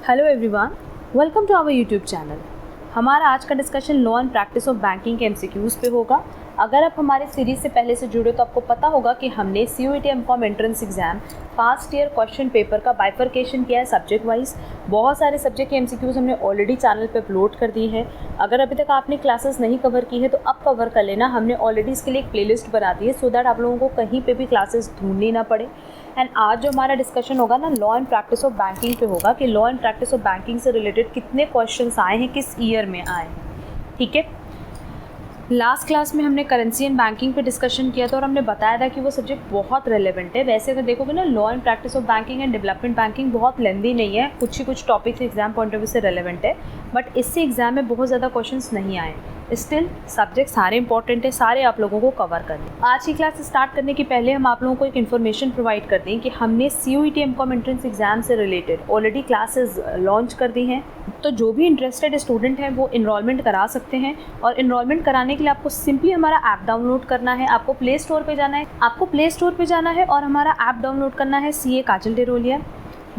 Hello everyone, welcome to our YouTube channel. हमारा आज का discussion law and practice of banking के MCQs पे होगा। अगर आप हमारे सीरीज़ से पहले से जुड़े तो आपको पता होगा कि हमने CUET MCom entrance exam past year question paper का बाइफर्केशन किया है सब्जेक्ट वाइज। बहुत सारे सब्जेक्ट के एमसीक्यूज़ हमने ऑलरेडी चैनल पे अपलोड कर दी है। अगर अभी तक आपने क्लासेस नहीं कवर की है तो अब कवर कर लेना। हमने ऑलरेडी इसके लिए एक प्लेलिस्ट बना दी है सो दैट आप लोगों को कहीं पे भी क्लासेस ढूंढनी ना पड़े। एंड आज जो हमारा डिस्कशन होगा ना law and practice of banking पे होगा कि law and practice of banking से रिलेटेड कितने क्वेश्चंस आए हैं, किस ईयर में आए हैं। ठीक है, लास्ट क्लास में हमने करेंसी एंड बैंकिंग पे डिस्कशन किया था और हमने बताया था कि वो सब्जेक्ट बहुत रेलेवेंट है। वैसे अगर देखोगे ना law and practice of banking and development banking बहुत लेंदी नहीं है, कुछ topics exam point of view से रेलेवेंट है, बट इससे एग्जाम में बहुत ज़्यादा क्वेश्चंस नहीं आए। स्टिल सब्जेक्ट सारे इंपॉर्टेंट है, सारे आप लोगों को कवर करने। आज की क्लास स्टार्ट करने के पहले हम आप लोगों को एक इन्फॉर्मेशन प्रोवाइड कर दें कि हमने CUET एमकॉम एंट्रेंस एग्जाम से रिलेटेड ऑलरेडी क्लासेस लॉन्च कर दी हैं। तो जो भी इंटरेस्टेड स्टूडेंट हैं वो इनरोलमेंट करा सकते हैं और इनरोलमेंट कराने के लिए आपको सिंपली हमारा ऐप डाउनलोड करना है। आपको प्ले स्टोर पे जाना है और हमारा ऐप डाउनलोड करना है CA काजल डेरोलिया।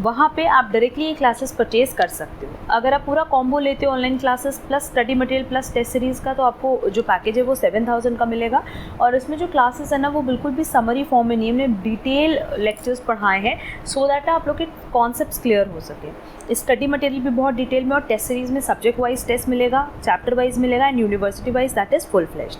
वहाँ पे आप डायरेक्टली ये क्लासेस परचेज़ कर सकते हो। अगर आप पूरा कॉम्बो लेते हो online classes plus study material plus test series का, तो आपको जो पैकेज है वो 7000 का मिलेगा। और इसमें जो क्लासेस है ना वो बिल्कुल भी समरी फॉर्म में नहीं, हमने डिटेल लेक्चर्स पढ़ाए हैं सो दैट आप लोग के कॉन्सेप्ट्स क्लियर हो सके। स्टडी मटेरियल भी बहुत डिटेल में और टेस्ट सीरीज़ में सब्जेक्ट वाइज टेस्ट मिलेगा, चैप्टर वाइज मिलेगा and university wise, that is full fledged.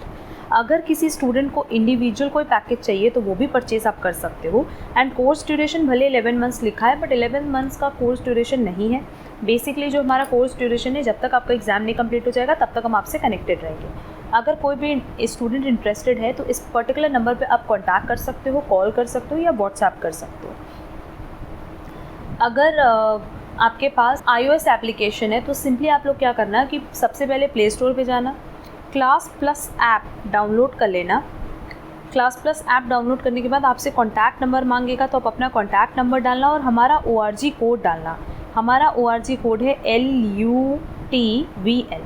अगर किसी स्टूडेंट को इंडिविजुअल कोई पैकेज चाहिए तो वो भी परचेज आप कर सकते हो। एंड कोर्स ड्यूरेशन भले 11 मंथ्स लिखा है बट 11 मंथ्स का कोर्स ड्यूरेशन नहीं है। बेसिकली जो हमारा कोर्स ड्यूरेशन है, जब तक आपका एग्जाम नहीं कंप्लीट हो जाएगा तब तक हम आपसे कनेक्टेड रहेंगे। अगर कोई भी स्टूडेंट इंटरेस्टेड है तो इस पर्टिकुलर नंबर पर आप कॉन्टैक्ट कर सकते हो, कॉल कर सकते हो या व्हाट्सएप कर सकते हो। अगर आपके पास iOS एप्लीकेशन है तो सिंपली आप लोग क्या करना कि सबसे पहले प्ले स्टोर पर जाना, क्लास प्लस ऐप डाउनलोड कर लेना। क्लास प्लस ऐप डाउनलोड करने के बाद आपसे कॉन्टैक्ट नंबर मांगेगा तो आप अपना कॉन्टैक्ट नंबर डालना और हमारा ORG कोड डालना। हमारा ORG कोड है LUTVL।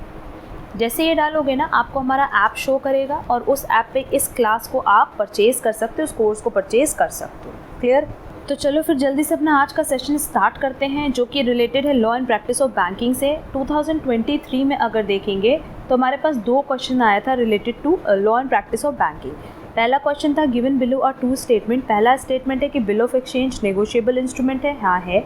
जैसे ये डालोगे ना आपको हमारा ऐप शो करेगा और उस ऐप पे इस क्लास को आप परचेज़ कर सकते हो, उस कोर्स को परचेज़ कर सकते हो। क्लियर? तो चलो फिर जल्दी से अपना आज का सेशन स्टार्ट करते हैं जो कि रिलेटेड है law and practice of banking से। 2023 में अगर देखेंगे तो हमारे पास 2 क्वेश्चन आया था related to law and practice of banking. पहला क्वेश्चन था गिवन बिलो आर 2 स्टेटमेंट। पहला स्टेटमेंट है कि bill of exchange negotiable instrument है, हाँ है।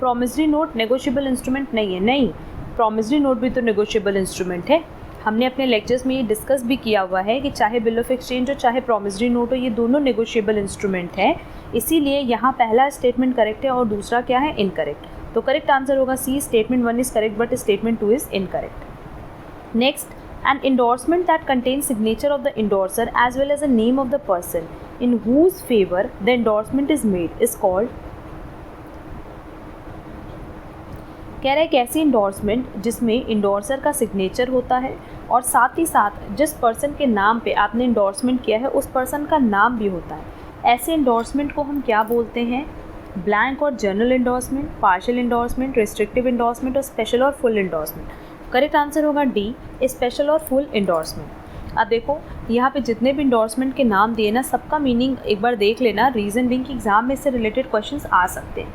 प्रॉमिसरी नोट नेगोशिएबल इंस्ट्रूमेंट नहीं है, नहीं। प्रॉमिसरी नोट भी तो नेगोशिएबल इंस्ट्रूमेंट है। हमने अपने लेक्चर्स में ये डिस्कस भी किया हुआ है कि चाहे बिल ऑफ एक्सचेंज हो चाहे प्रॉमिसरी नोट हो, ये दोनों नेगोशिएबल इंस्ट्रूमेंट है। इसीलिए यहाँ पहला स्टेटमेंट करेक्ट है और दूसरा क्या है, इनकरेक्ट। तो करेक्ट आंसर होगा C, statement 1 is correct but statement 2 is incorrect. Next, an endorsement that contains signature of the endorser as well as the name of the person in whose favor the endorsement is made is called। कह रहा है कि ऐसी endorsement जिसमें इंडोर्सर का signature होता है और साथ ही साथ जिस पर्सन के नाम पे आपने इंडोर्समेंट किया है उस पर्सन का नाम भी होता है, ऐसे इंडोर्समेंट को हम क्या बोलते हैं? ब्लैंक और general endorsement, partial endorsement, restrictive endorsement और स्पेशल और फुल इंडोर्समेंट। करेक्ट आंसर होगा D, स्पेशल और फुल इंडोर्समेंट। अब देखो यहाँ पे जितने भी इंडोर्समेंट के नाम दिए ना सबका मीनिंग एक बार देख लेना, रीज़न बिंग कि एग्जाम में इससे रिलेटेड क्वेश्चंस आ सकते हैं।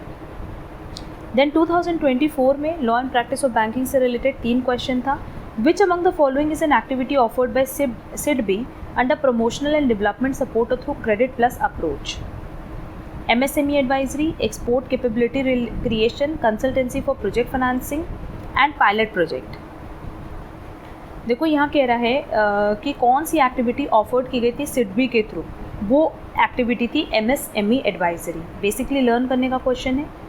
देन 2024 में law and practice of banking से रिलेटेड 3 क्वेश्चन था। विच among the following is an activity offered by SIDBI under promotional and development support through credit plus approach? MSME advisory, export capability creation, consultancy for project financing and pilot project. देखो यहाँ कह रहा है कि कौन सी activity offered की गई थी SIDBI के थ्रू। वो एक्टिविटी थी MSME एडवाइजरी। बेसिकली लर्न करने का क्वेश्चन है।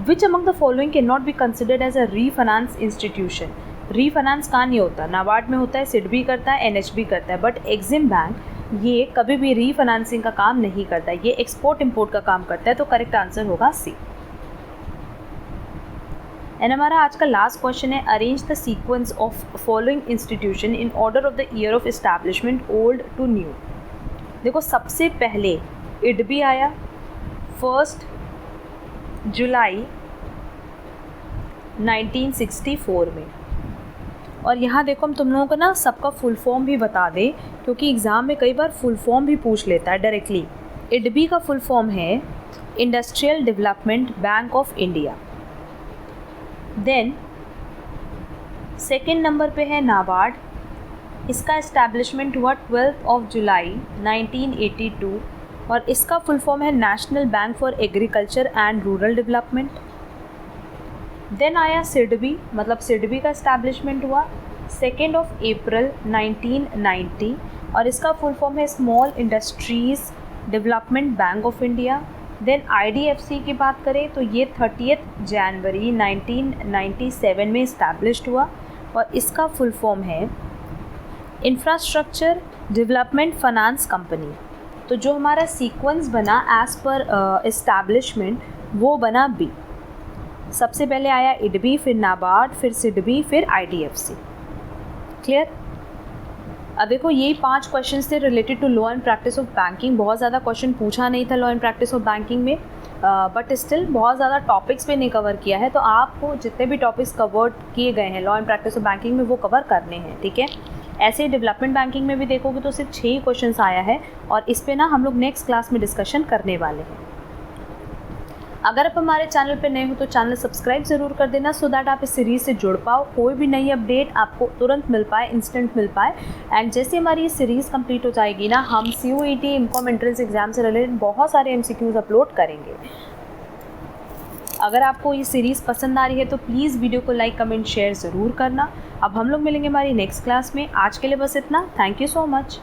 Which among the following can not be considered as a refinance institution. Refinance कहाँ नहीं होता, नाबार्ड में होता है, SIDBI करता है, NHB करता है, बट एग्जिम बैंक ये कभी भी रीफाइनेंसिंग का काम नहीं करता है, ये एक्सपोर्ट इम्पोर्ट का काम करता है। तो करेक्ट आंसर होगा C। एंड हमारा आज का लास्ट क्वेश्चन है arrange the sequence of following institution in order of the year of establishment old to new. देखो सबसे पहले IDBI आया 1 जुलाई 1964 में। और यहाँ देखो हम तुम लोगों को ना सबका फुल फॉर्म भी बता दें क्योंकि एग्ज़ाम में कई बार फुल फॉर्म भी पूछ लेता है डायरेक्टली। IDBI का फुल फॉर्म है industrial development bank of India. Then second number पे है नाबार्ड। इसका इस्टेब्लिशमेंट हुआ 12 जुलाई 1982 और इसका फुल फॉर्म है national bank for agriculture and rural development. Then आया सिडबी, मतलब सिडबी का इस्टेब्लिशमेंट हुआ 2 अप्रैल 1990 और इसका फुल फॉर्म है small industries development bank of India. Then IDFC की बात करें तो ये 30 जनवरी 1997 में इस्टेब्लिश्ड हुआ और इसका फुल फॉर्म है इंफ्रास्ट्रक्चर डेवलपमेंट फाइनेंस कंपनी। तो जो हमारा सीक्वेंस बना एज पर इस्टेब्लिशमेंट वो बना बी। सबसे पहले आया IDB, फिर नाबार्ड, फिर सिडबी, फिर IDFC। क्लियर? अब देखो यही 5 क्वेश्चंस थे related to law and practice of banking. बहुत ज़्यादा क्वेश्चन पूछा नहीं था law and practice of banking में, बट स्टिल बहुत ज़्यादा टॉपिक्स पे नहीं कवर किया है, तो आपको जितने भी टॉपिक्स कवर किए गए हैं law and practice of banking में वो कवर करने हैं, ठीक है। ऐसे ही डेवलपमेंट बैंकिंग में भी देखोगे तो सिर्फ 6 ही क्वेश्चंस आया है और इस पे ना हम लोग नेक्स्ट क्लास में डिस्कशन करने वाले हैं। अगर आप हमारे चैनल पे नए हो तो चैनल सब्सक्राइब ज़रूर कर देना सो दैट आप इस सीरीज़ से जुड़ पाओ, कोई भी नई अपडेट आपको तुरंत मिल पाए, इंस्टेंट मिल पाए। एंड जैसे हमारी ये सीरीज़ कंप्लीट हो जाएगी ना, हम CUET इनकॉम एंट्रेंस एग्जाम से रिलेटेड बहुत सारे MCQs अपलोड करेंगे। अगर आपको ये सीरीज़ पसंद आ रही है तो प्लीज़ वीडियो को लाइक, कमेंट, शेयर ज़रूर करना। अब हम लोग मिलेंगे हमारी नेक्स्ट क्लास में। आज के लिए बस इतना। Thank you so much.